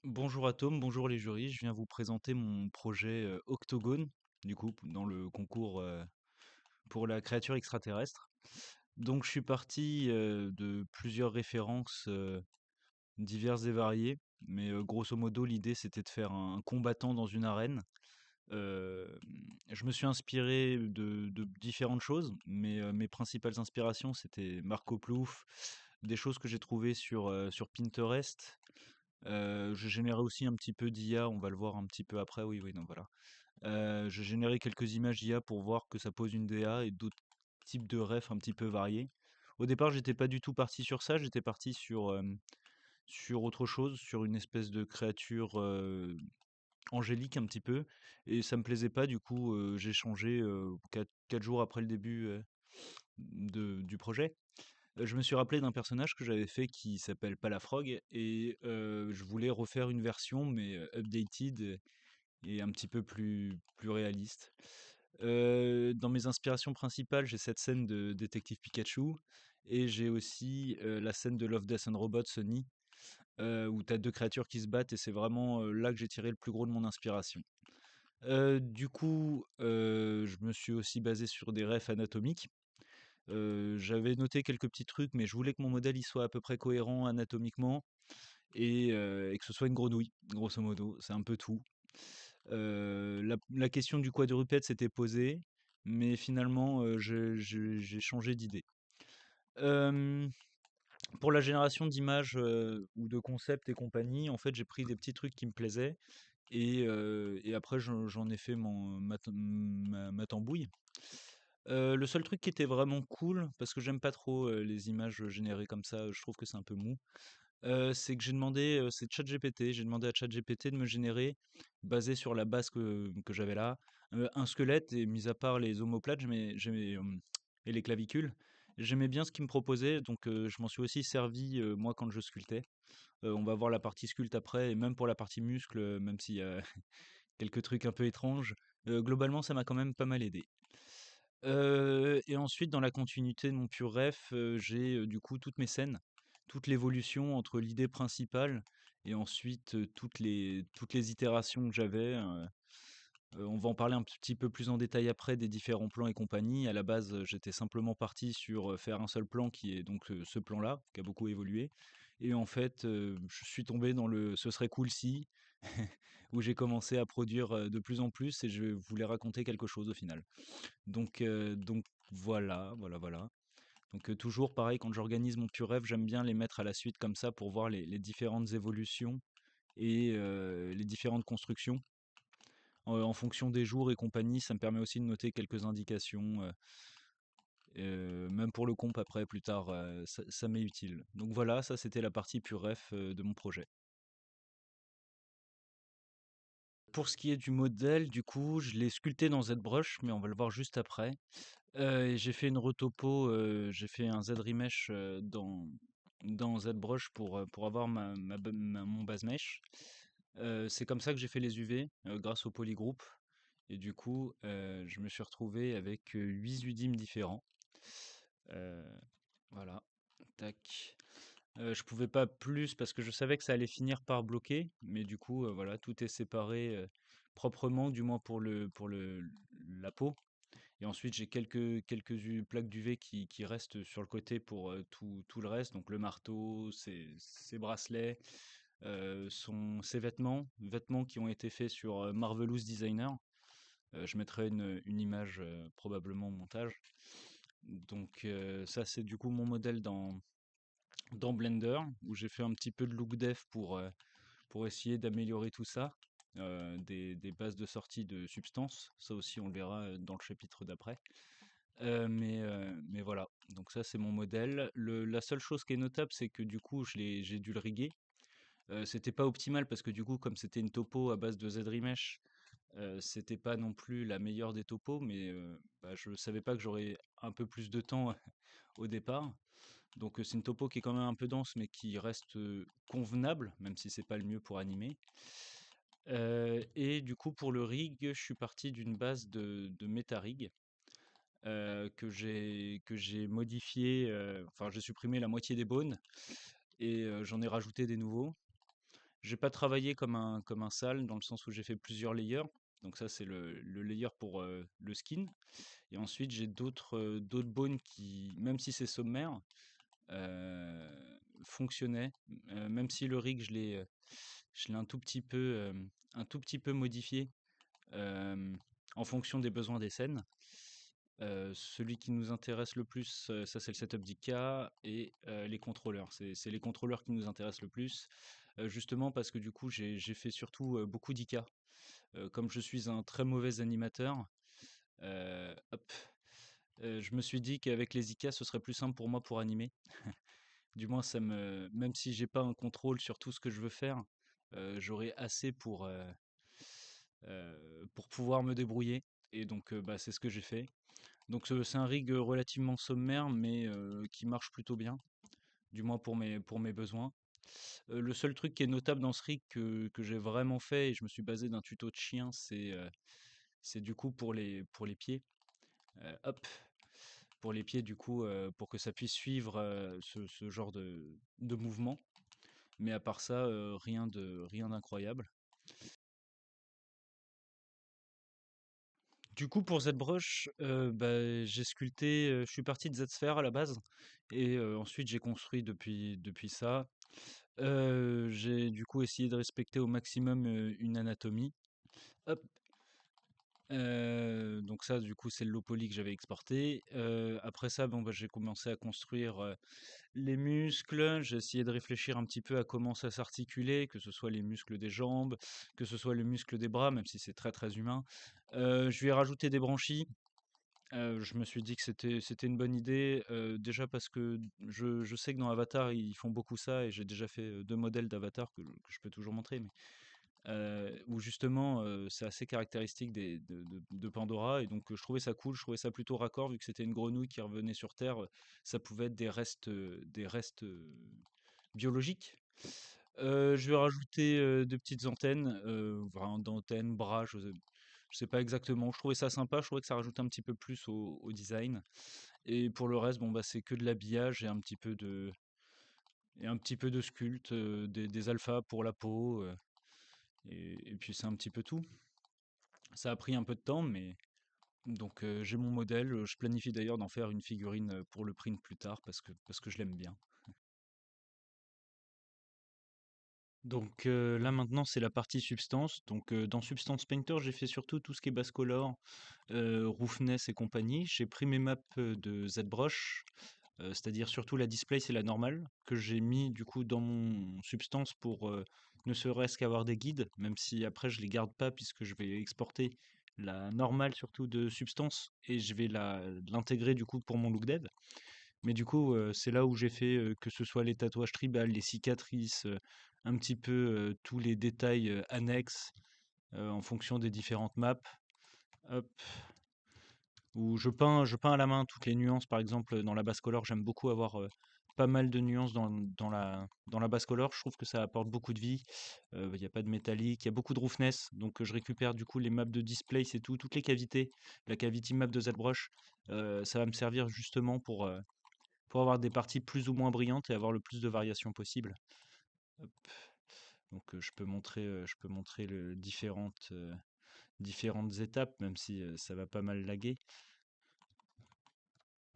Bonjour Atome, bonjour les jurys, je viens vous présenter mon projet Octogone, du coup, dans le concours pour la créature extraterrestre. Donc je suis parti de plusieurs références diverses et variées, mais grosso modo l'idée c'était de faire un combattant dans une arène. Euh, je me suis inspiré de différentes choses, mais mes principales inspirations c'était Marco Plouffe, des choses que j'ai trouvées sur Pinterest. Je générais aussi un petit peu d'IA, on va le voir un petit peu après, oui, oui, donc voilà. Je générais quelques images d'IA pour voir que ça pose une DA et d'autres types de refs un petit peu variés. Au départ, j'étais pas du tout parti sur ça, j'étais parti sur autre chose, sur une espèce de créature angélique un petit peu, et ça me plaisait pas, du coup, j'ai changé 4 jours après le début du projet. Je me suis rappelé d'un personnage que j'avais fait qui s'appelle Palafrog et je voulais refaire une version mais updated et un petit peu plus réaliste. Dans mes inspirations principales, j'ai cette scène de Détective Pikachu et j'ai aussi la scène de Love, Death and Robots, Sony, où tu as 2 créatures qui se battent et c'est vraiment, là que j'ai tiré le plus gros de mon inspiration. Du coup, je me suis aussi basé sur des refs anatomiques. J'avais noté quelques petits trucs, mais je voulais que mon modèle il soit à peu près cohérent anatomiquement et que ce soit une grenouille, grosso modo. C'est un peu tout. La question du quadrupède s'était posée, mais finalement, j'ai changé d'idée. Hem, pour la génération d'images, ou de concepts et compagnie, en fait, j'ai pris des petits trucs qui me plaisaient et après j'en ai fait ma tambouille. Le seul truc qui était vraiment cool, parce que j'aime pas trop, les images générées comme ça, je trouve que c'est un peu mou, c'est que j'ai demandé, c'est ChatGPT, j'ai demandé à ChatGPT de me générer, basé sur la base que j'avais là, un squelette et mis à part les omoplates, et les clavicules, j'aimais bien ce qu'il me proposait donc je m'en suis aussi servi, moi quand je sculptais. On va voir la partie sculpte après et même pour la partie muscle, même s'il y a quelques trucs un peu étranges, globalement ça m'a quand même pas mal aidé. Et ensuite dans la continuité de mon pur ref, j'ai, du coup toutes mes scènes, toute l'évolution entre l'idée principale et ensuite, toutes les itérations que j'avais, on va en parler un petit peu plus en détail après des différents plans et compagnie. À la base, j'étais simplement parti sur, faire un seul plan qui est donc, ce plan-là, qui a beaucoup évolué et en fait, je suis tombé dans le «ce serait cool si», où j'ai commencé à produire, de plus en plus et je voulais raconter quelque chose au final. Donc voilà, voilà, voilà. Donc toujours pareil, quand j'organise mon pur rêve, j'aime bien les mettre à la suite comme ça pour voir les différentes évolutions et les différentes constructions. En fonction des jours et compagnie, ça me permet aussi de noter quelques indications, même pour le comp après, plus tard, ça m'est utile. Donc voilà, ça c'était la partie pur ref de mon projet. Pour ce qui est du modèle, du coup, je l'ai sculpté dans ZBrush, mais on va le voir juste après. Et j'ai fait une retopo, j'ai fait un Z-Remesh dans ZBrush pour avoir mon base mesh. C'est comme ça que j'ai fait les UV, grâce au polygroup. Et du coup, je me suis retrouvé avec 8 UDIM différents. Euh, voilà, tac. Je pouvais pas plus parce que je savais que ça allait finir par bloquer, mais du coup, voilà, tout est séparé proprement, du moins pour la peau. Et ensuite, j'ai quelques plaques d'UV qui restent sur le côté pour tout le reste. Donc le marteau, ses bracelets, ses vêtements qui ont été faits sur Marvelous Designer. Je mettrai une image probablement au montage. Donc ça, c'est du coup mon modèle dans Blender, où j'ai fait un petit peu de look dev pour essayer d'améliorer tout ça. Des bases de sortie de substances, ça aussi on le verra dans le chapitre d'après. Mais voilà, donc ça c'est mon modèle. La seule chose qui est notable, c'est que du coup j'ai dû le riguer. C'était pas optimal parce que du coup, comme c'était une topo à base de ZRemesh, c'était pas non plus la meilleure des topos, mais bah, je savais pas que j'aurais un peu plus de temps au départ. Donc c'est une topo qui est quand même un peu dense, mais qui reste convenable, même si c'est pas le mieux pour animer. Et du coup, pour le rig, je suis parti d'une base de MetaRig que j'ai modifié. Enfin, j'ai supprimé la moitié des bones et j'en ai rajouté des nouveaux. j'ai pas travaillé comme un sale dans le sens où j'ai fait plusieurs layers. Donc ça, c'est le layer pour le skin. Et ensuite, j'ai d'autres bones qui, même si c'est sommaire, fonctionnaient. Même si le rig, je l'ai un tout petit peu modifié euh, en fonction des besoins des scènes. Celui qui nous intéresse le plus, ça c'est le setup d'IK et les contrôleurs. C'est les contrôleurs qui nous intéressent le plus, justement parce que du coup j'ai fait surtout beaucoup d'IK. Comme je suis un très mauvais animateur, hop, je me suis dit qu'avec les IK ce serait plus simple pour moi pour animer. Du moins même si j'ai pas un contrôle sur tout ce que je veux faire, j'aurai assez pour pouvoir me débrouiller. Et donc bah, c'est ce que j'ai fait. Donc c'est un rig relativement sommaire, mais qui marche plutôt bien, du moins pour mes besoins. Le seul truc qui est notable dans ce rig que j'ai vraiment fait, et je me suis basé d'un tuto de chien, c'est du coup pour les pieds. Hop, pour les pieds, du coup, pour que ça puisse suivre ce genre de mouvement. Mais à part ça, rien d'incroyable. Du coup, pour ZBrush, bah, j'ai sculpté, je suis parti de ZSphere à la base et ensuite j'ai construit depuis ça. J'ai du coup essayé de respecter au maximum, une anatomie. Hop, donc ça, du coup, c'est le low poly que j'avais exporté. Après ça, bon, bah, j'ai commencé à construire, les muscles. J'ai essayé de réfléchir un petit peu à comment ça s'articulait, que ce soit les muscles des jambes, que ce soit les muscles des bras, même si c'est très, très humain. Je lui ai rajouté des branchies. Je me suis dit que c'était une bonne idée, déjà parce que je sais que dans Avatar, ils font beaucoup ça et j'ai déjà fait, 2 modèles d'Avatar que je peux toujours montrer, mais où justement, c'est assez caractéristique de Pandora et donc je trouvais ça cool, je trouvais ça plutôt raccord vu que c'était une grenouille qui revenait sur terre, ça pouvait être des restes, biologiques. Je vais rajouter, des petites antennes, enfin d'antennes, bras, je sais pas exactement. Je trouvais ça sympa, je trouvais que ça rajoutait un petit peu plus au design. Et pour le reste, bon bah c'est que de l'habillage et un petit peu de sculpte, des alphas pour la peau, et puis c'est un petit peu tout. Ça a pris un peu de temps, mais donc j'ai mon modèle. Je planifie d'ailleurs d'en faire une figurine pour le print plus tard parce que je l'aime bien. Donc là maintenant c'est la partie substance. Donc dans Substance Painter j'ai fait surtout tout ce qui est base color, roughness et compagnie. J'ai pris mes maps de ZBrush, c'est-à-dire surtout la display c'est la normale, que j'ai mis du coup dans mon substance pour ne serait-ce qu'avoir des guides, même si après je les garde pas puisque je vais exporter la normale surtout de substance et je vais l'intégrer du coup pour mon look dev. Mais du coup, c'est là où j'ai fait, que ce soit les tatouages tribales, les cicatrices, un petit peu, tous les détails, annexes, en fonction des différentes maps. Hop, où je peins à la main toutes les nuances. Par exemple, dans la base color, j'aime beaucoup avoir, pas mal de nuances dans la base color. Je trouve que ça apporte beaucoup de vie. Il y a pas de métallique, il y a beaucoup de roughness, donc je récupère du coup les maps de display, c'est tout, toutes les cavités, la cavity map de ZBrush, ça va me servir justement pour avoir des parties plus ou moins brillantes et avoir le plus de variations possible. Hop. Donc je peux montrer différentes étapes, même si ça va pas mal laguer.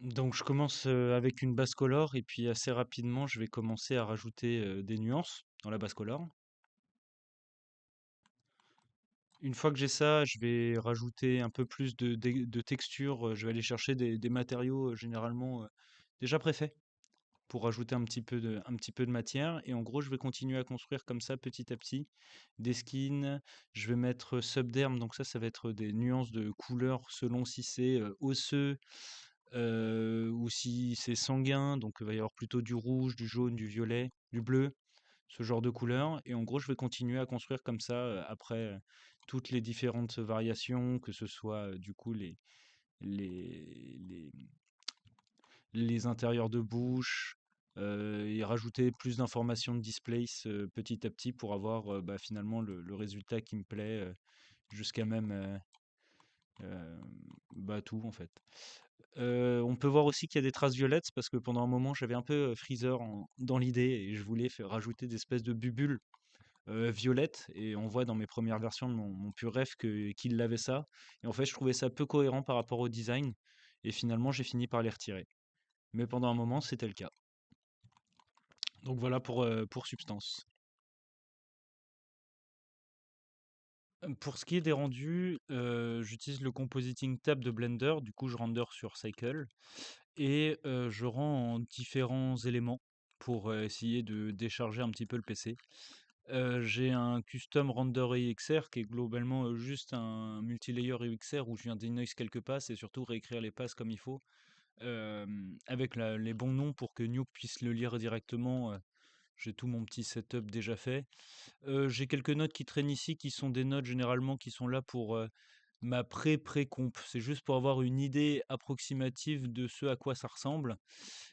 Donc je commence avec une base color et puis assez rapidement je vais commencer à rajouter des nuances dans la base color. Une fois que j'ai ça, je vais rajouter un peu plus de texture. Je vais aller chercher des matériaux généralement déjà préfaits pour rajouter un petit peu de matière. Et en gros, je vais continuer à construire comme ça petit à petit des skins. Je vais mettre subderm, donc ça va être des nuances de couleurs selon si c'est osseux ou si c'est sanguin. Donc il va y avoir plutôt du rouge, du jaune, du violet, du bleu, ce genre de couleurs. Et en gros, je vais continuer à construire comme ça après toutes les différentes variations, que ce soit du coup les, les, les intérieurs de bouche, et rajouter plus d'informations de displace petit à petit pour avoir bah, finalement le résultat qui me plaît jusqu'à même euh, bah, tout en fait. On peut voir aussi qu'il y a des traces violettes parce que pendant un moment j'avais un peu Freezer dans l'idée et je voulais rajouter des espèces de bubules violette, et on voit dans mes premières versions de mon pur rêve qu'il avait ça. Et en fait, je trouvais ça peu cohérent par rapport au design, et finalement, j'ai fini par les retirer. Mais pendant un moment, c'était le cas. Donc voilà pour Substance. Pour ce qui est des rendus, j'utilise le Compositing Tab de Blender, du coup je render sur Cycle et je rends en différents éléments pour, essayer de décharger un petit peu le PC. J'ai un custom render EXR qui est globalement, juste un multilayer EXR où je viens denoise quelques passes et surtout réécrire les passes comme il faut, avec les bons noms pour que Nuke puisse le lire directement. J'ai tout mon petit setup déjà fait. J'ai quelques notes qui traînent ici qui sont des notes généralement qui sont là pour, ma pré-comp. C'est juste pour avoir une idée approximative de ce à quoi ça ressemble,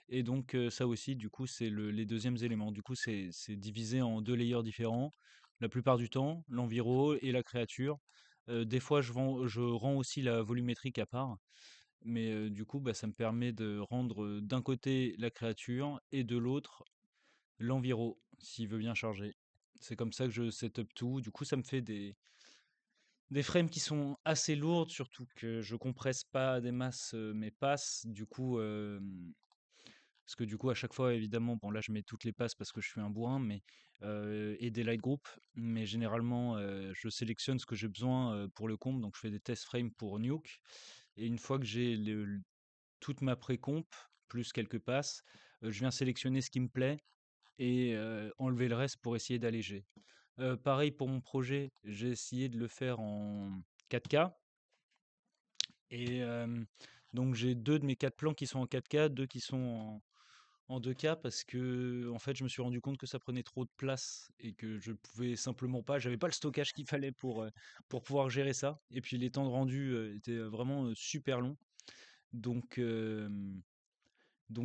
et donc ça aussi du coup c'est les deuxièmes éléments. Du coup c'est divisé en 2 layers différents, la plupart du temps, l'enviro et la créature. Des fois je rends aussi la volumétrique à part, mais du coup, bah, ça me permet de rendre, d'un côté la créature et de l'autre l'enviro, s'il veut bien charger. C'est comme ça que je setup tout. Du coup, ça me fait des frames qui sont assez lourdes, surtout que je compresse pas des masses mes passes. Du coup, parce que du coup, à chaque fois, évidemment, bon là, je mets toutes les passes parce que je suis un bourrin, mais et des light groups, mais généralement, je sélectionne ce que j'ai besoin pour le comp. Donc, je fais des test frames pour Nuke, et une fois que j'ai toute ma pré-comp plus quelques passes, je viens sélectionner ce qui me plaît et enlever le reste pour essayer d'alléger. Pareil pour mon projet, j'ai essayé de le faire en 4K, et donc j'ai 2 de mes 4 plans qui sont en 4K, 2 qui sont en 2K, parce que en fait, je me suis rendu compte que ça prenait trop de place et que je pouvais simplement pas, j'avais pas le stockage qu'il fallait pour pouvoir gérer ça, et puis les temps de rendu, étaient, vraiment, super longs. Donc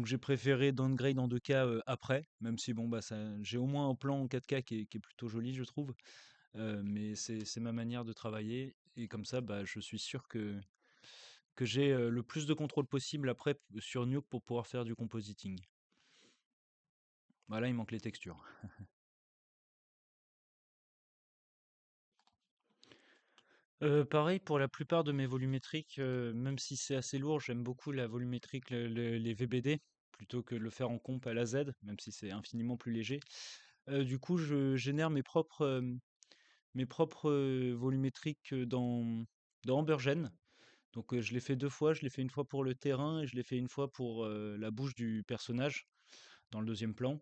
j'ai préféré downgrade en 2K, après, même si bon, bah, ça j'ai au moins un plan en 4K qui est plutôt joli, je trouve. Mais c'est ma manière de travailler, et comme ça, bah, je suis sûr que j'ai, le plus de contrôle possible après sur Nuke pour pouvoir faire du compositing. Voilà, il manque les textures. Pareil pour la plupart de mes volumétriques, même si c'est assez lourd, j'aime beaucoup la volumétrique, les VBD, plutôt que de le faire en comp à la Z, même si c'est infiniment plus léger. Du coup, je génère mes propres volumétriques dans Ambergen. Donc je l'ai fait 2 fois, je l'ai fait une fois pour le terrain et je l'ai fait une fois pour, la bouche du personnage, dans le deuxième plan,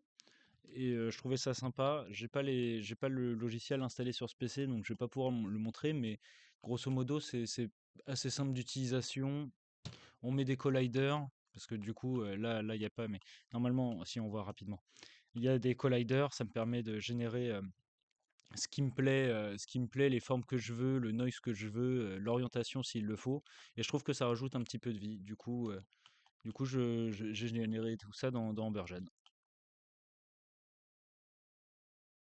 et je trouvais ça sympa. J'ai pas le logiciel installé sur ce PC, donc je vais pas pouvoir le montrer, mais grosso modo, c'est assez simple d'utilisation. On met des colliders, parce que du coup, là, il y a pas, mais normalement, si on voit rapidement, il y a des colliders, ça me permet de générer, ce qui me plaît, les formes que je veux, le noise que je veux, l'orientation s'il le faut, et je trouve que ça rajoute un petit peu de vie. Du coup, j'ai généré tout ça dans Ambergen.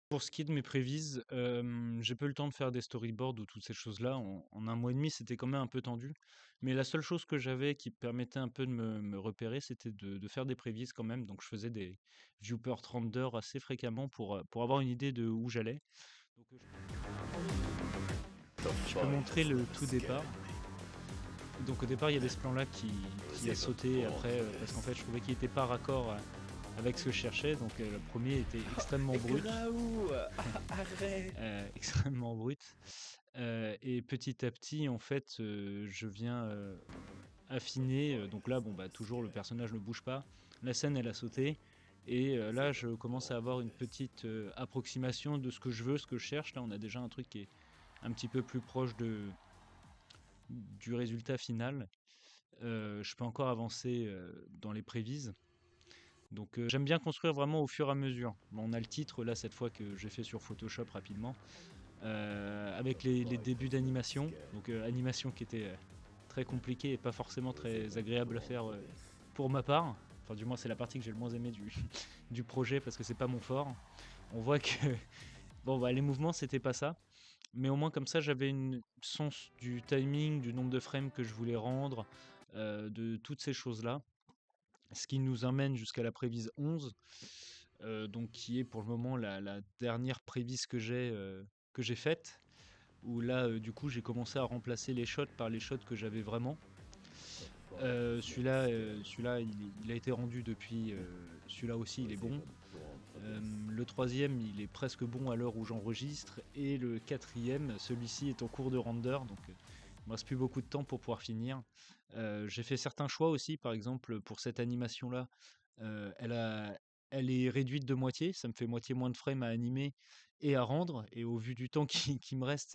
Pour ce qui est de mes prévises, j'ai pas eu le temps de faire des storyboards ou toutes ces choses-là. En un mois et demi, c'était quand même un peu tendu. Mais la seule chose que j'avais qui permettait un peu de me repérer, c'était de faire des prévises quand même. Donc je faisais des viewport render assez fréquemment pour avoir une idée de où j'allais. Donc je peux montrer le tout départ. Donc au départ, il y avait ce plan-là qui a sauté après, parce qu'en fait, je trouvais qu'il n'était pas raccord avec ce que je cherchais. Donc le premier était extrêmement brut. Graou, arrête. Extrêmement brut. Et petit à petit, en fait, je viens affiner. Donc là, bon, bah, toujours le personnage ne bouge pas. La scène, elle a sauté. Et là, je commence à avoir une petite approximation de ce que je veux, ce que je cherche. Là, on a déjà un truc qui est un petit peu plus proche du résultat final. Je peux encore avancer dans les prévises. Donc j'aime bien construire vraiment au fur et à mesure. Bon, on a le titre là cette fois que j'ai fait sur Photoshop rapidement, avec les débuts d'animation. Donc animation qui était très compliquée et pas forcément très agréable à faire pour ma part. Enfin du moins c'est la partie que j'ai le moins aimé du projet parce que c'est pas mon fort. On voit que bon bah les mouvements c'était pas ça. Mais au moins comme ça j'avais une sens du timing, du nombre de frames que je voulais rendre, de toutes ces choses-là. Ce qui nous amène jusqu'à la prévise 11. donc qui est pour le moment la dernière prévise que j'ai faite, où là, du coup, j'ai commencé à remplacer les shots par les shots que j'avais vraiment. Celui-là, il a été rendu depuis. Celui-là aussi, il est bon. Le troisième, il est presque bon à l'heure où j'enregistre. Et le quatrième, celui-ci est en cours de render. Donc, il me reste plus beaucoup de temps pour pouvoir finir. J'ai fait certains choix aussi. Par exemple, pour cette animation-là, euh, elle, a- elle est réduite de moitié. Ça me fait moitié moins de frames à animer et à rendre. Et au vu du temps qui me reste,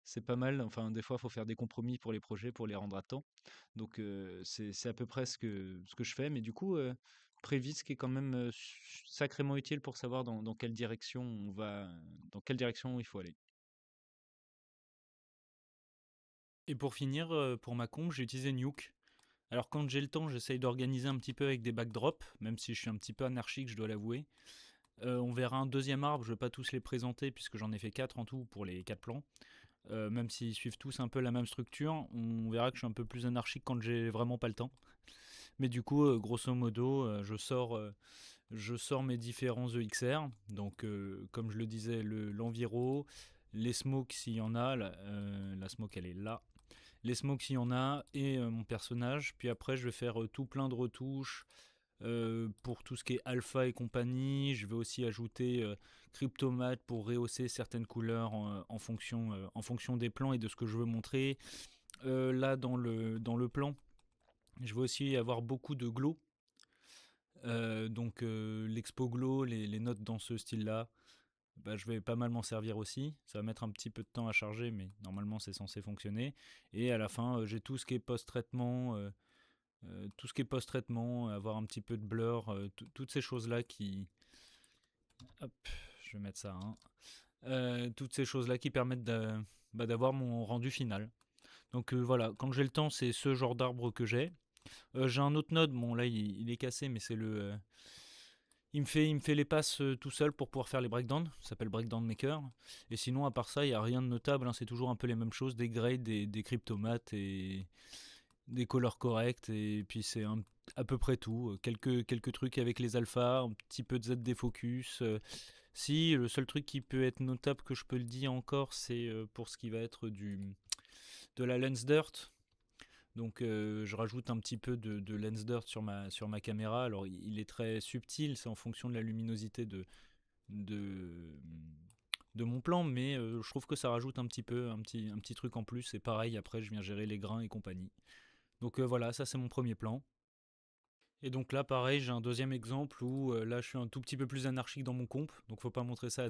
c'est pas mal. Enfin, des fois, il faut faire des compromis pour les projets, pour les rendre à temps. Donc, c'est à peu près ce que je fais. Mais du coup, Prévis qui est quand même sacrément utile pour savoir dans quelle direction on va, dans quelle direction il faut aller. Et pour finir, pour ma comp, j'ai utilisé Nuke. Alors quand j'ai le temps, j'essaye d'organiser un petit peu avec des backdrops, même si je suis un petit peu anarchique, je dois l'avouer. On verra un deuxième arbre, je vais pas tous les présenter puisque j'en ai fait 4 en tout pour les 4 plans. Même s'ils suivent tous un peu la même structure, on verra que je suis un peu plus anarchique quand j'ai vraiment pas le temps. Mais du coup, grosso modo, je sors mes différents EXR. Donc, comme je le disais, l'enviro, les smokes s'il y en a, la smoke elle est là. Les smokes s'il y en a, et mon personnage. Puis après, je vais faire tout plein de retouches pour tout ce qui est alpha et compagnie. Je vais aussi ajouter Cryptomat pour rehausser certaines couleurs en fonction des plans et de ce que je veux montrer. Là, dans le plan, je vais aussi avoir beaucoup de glow. Donc l'expo glow, les notes dans ce style-là, bah, je vais pas mal m'en servir aussi. Ça va mettre un petit peu de temps à charger, mais normalement c'est censé fonctionner. Et à la fin, j'ai tout ce qui est post-traitement, avoir un petit peu de blur, toutes ces choses-là qui... Hop, je vais mettre ça. Hein. Toutes ces choses-là qui permettent d'avoir mon rendu final. Donc voilà, quand j'ai le temps, c'est ce genre d'arbre que j'ai. J'ai un autre node, bon là il est cassé, mais c'est le... il me fait les passes tout seul pour pouvoir faire les breakdowns. Ça s'appelle Breakdown Maker. Et sinon, à part ça, il n'y a rien de notable. Hein, c'est toujours un peu les mêmes choses, des grades, des cryptomates et des colors corrects. Et puis c'est à peu près tout. Quelques trucs avec les alphas, un petit peu de ZD focus. Si, le seul truc qui peut être notable que je peux le dire encore, c'est pour ce qui va être de la lens dirt. Donc je rajoute un petit peu de lens dirt sur ma caméra. Alors il est très subtil, c'est en fonction de la luminosité de, de mon plan, mais je trouve que ça rajoute un petit peu, un petit truc en plus. Et pareil, après je viens gérer les grains et compagnie. Donc voilà, ça c'est mon premier plan. Et donc là, pareil, j'ai un deuxième exemple où là je suis un tout petit peu plus anarchique dans mon comp, donc faut pas montrer ça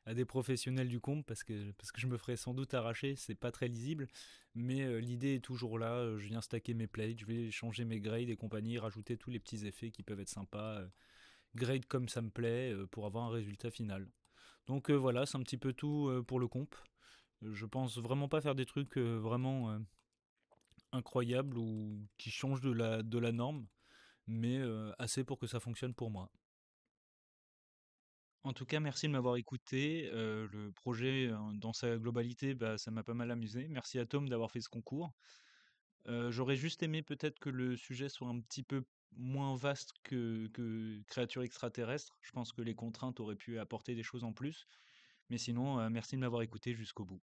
à des professionnels du comp parce que je me ferais sans doute arracher, c'est pas très lisible, mais l'idée est toujours là, je viens stacker mes plates, je vais changer mes grades et compagnie, rajouter tous les petits effets qui peuvent être sympas, grade comme ça me plaît pour avoir un résultat final. Donc voilà, c'est un petit peu tout pour le comp. Je pense vraiment pas faire des trucs vraiment incroyables ou qui changent de la norme, mais assez pour que ça fonctionne pour moi. En tout cas, merci de m'avoir écouté. Le projet, dans sa globalité, bah, ça m'a pas mal amusé. Merci à Tom d'avoir fait ce concours. J'aurais juste aimé peut-être que le sujet soit un petit peu moins vaste que créatures extraterrestres. Je pense que les contraintes auraient pu apporter des choses en plus. Mais sinon, merci de m'avoir écouté jusqu'au bout.